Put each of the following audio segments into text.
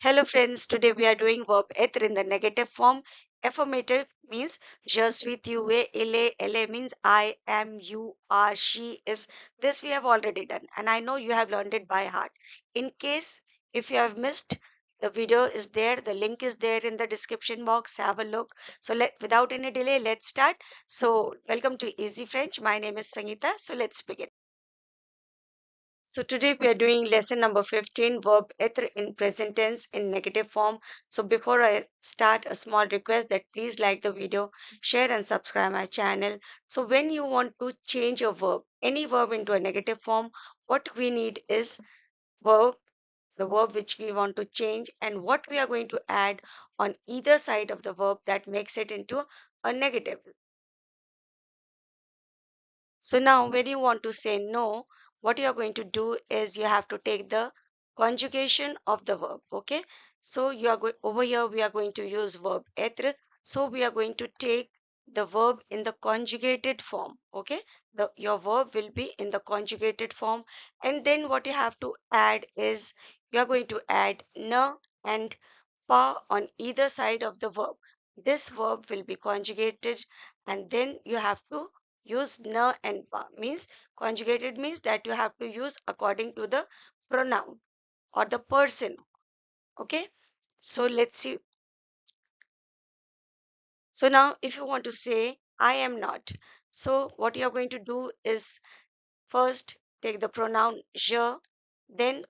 Hello friends, today we are doing verb être in the negative form. Affirmative means je suis, tu es, il est, elle est means I am, you are, she is. This we have already done and I know you have learned it by heart. In case if you have missed, the video is there, the link is there in the description box. Have a look. So without any delay, let's start. So welcome to Easy French. My name is Sangita. So let's begin. So today we are doing lesson number 15, verb être in present tense in negative form. So before I start, a small request that please like the video, share and subscribe my channel. So when you want to change a verb, any verb into a negative form, what we need is verb, the verb which we want to change and what we are going to add on either side of the verb that makes it into a negative. So now when you want to say no, what you are going to do is you have to take the conjugation of the verb. Okay. So you are going over here, we are going to use verb être. So we are going to take the verb in the conjugated form. Okay. Your verb will be in the conjugated form. And then what you have to add is you are going to add na and pa on either side of the verb. This verb will be conjugated and then you have to use na and pa. Means conjugated means that you have to use according to the pronoun or the person. Okay. So let's see. So now if you want to say I am not. So what you are going to do is first take the pronoun je, then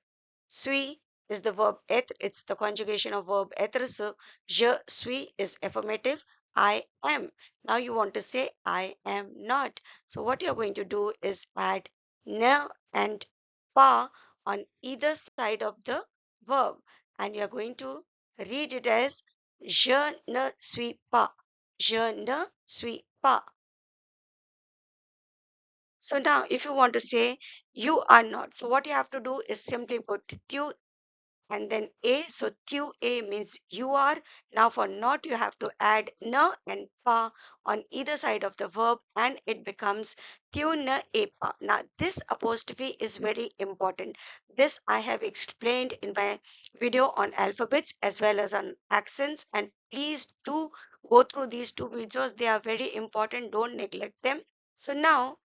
suis is the verb être. It's the conjugation of verb être. So je suis is affirmative. I am. Now you want to say I am not. So what you're going to do is add ne and pas on either side of the verb. And you're going to read it as je ne suis pas. Je ne suis pas. So now if you want to say you are not, so what you have to do is simply put tu and then a. So tu a means you are. Now for not you have to add na and pa on either side of the verb and it becomes tu na e pa. Now this apostrophe is very important. This I have explained in my video on alphabets as well as on accents, and please do go through these two videos. They are very important. Don't neglect them. So now,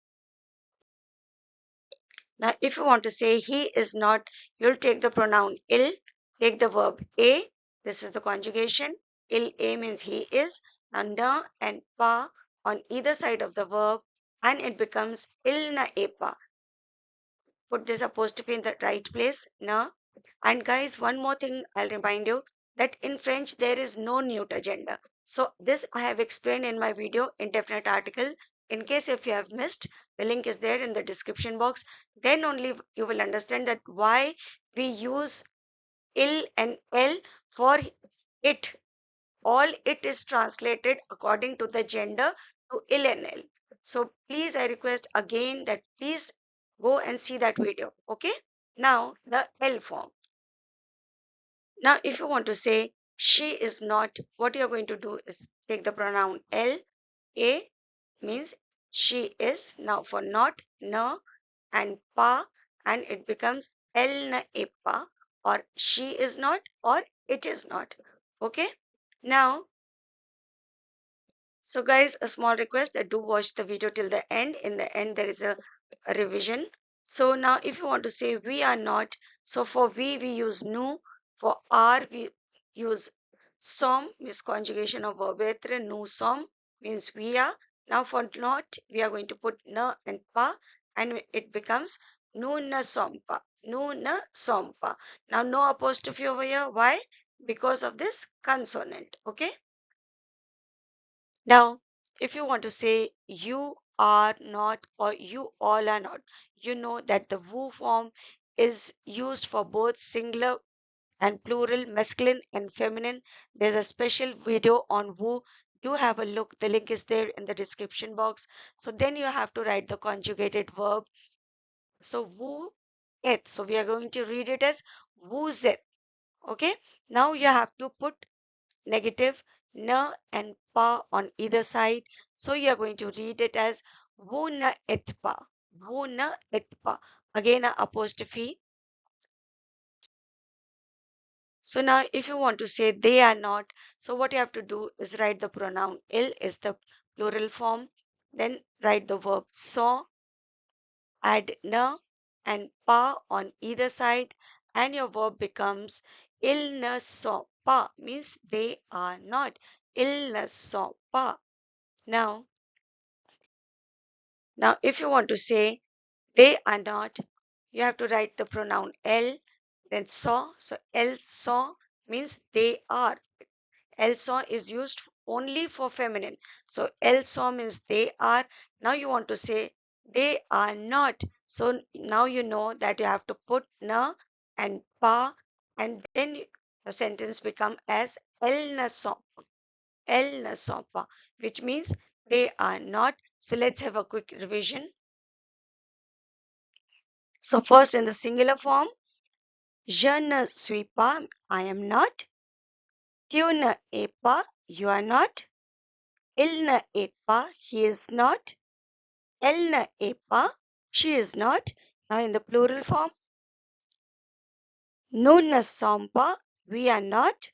if you want to say he is not, you'll take the pronoun il, take the verb a. This is the conjugation. Il a means he is. Now, na and pa on either side of the verb, and it becomes il na e pa. Put this apostrophe in the right place, na. And guys, one more thing I'll remind you that in French there is no neuter gender. So this I have explained in my video indefinite article. In case if you have missed, the link is there in the description box. Then only you will understand that why we use il and l for it. All it is translated according to the gender to il and l. So please I request again that please go and see that video. Okay. Now the L form. Now, if you want to say she is not, what you're going to do is take the pronoun L. A means she is. Now, for not, na and pa, and it becomes el na e pa, or she is not, or it is not. Okay. Now, so guys, a small request that do watch the video till the end. In the end, there is a revision. So now if you want to say we are not, so for we use nu, for are we use som, means conjugation of verb être, nu som means we are. Now for not, we are going to put na and pa and it becomes nu na som pa, nu na som pa. Now no apostrophe over here. Why? Because of this consonant. Okay. Now, if you want to say you are not or you all are not, you know that the woo form is used for both singular and plural, masculine and feminine. There's a special video on woo. Do have a look. The link is there in the description box. So then you have to write the conjugated verb. So woo it. So we are going to read it as woos it. Okay. Now you have to put negative na and pa on either side. So you are going to read it as wo na et pa, wo na et pa. Again a apostrophe. So now if you want to say they are not, so what you have to do is write the pronoun il is the plural form, then write the verb saw, add na and pa on either side, and your verb becomes il ne sont pas, means they are not. Il ne sont pas. Now if you want to say they are not, you have to write the pronoun elle, then saw. So elle saw means they are. Elle saw is used only for feminine. So elle saw means they are. Now you want to say they are not. So now you know that you have to put na and pa, and then the sentence become as elles ne sont, elles ne sont pas, which means they are not. So let's have a quick revision. So first in the singular form, je ne suis pas, I am not. Tu ne es pas, you are not. Il ne est pas, he is not. Elle ne est pas, she is not. Now in the plural form, nous ne sommes pas, we are not.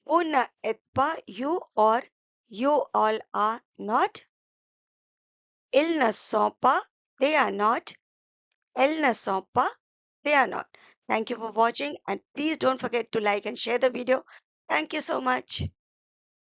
Vous n'êtes pas, you or you all are not. Ils ne sont pas, they are not. Elles ne sont pas, they are not. Thank you for watching, and please don't forget to like and share the video. Thank you so much.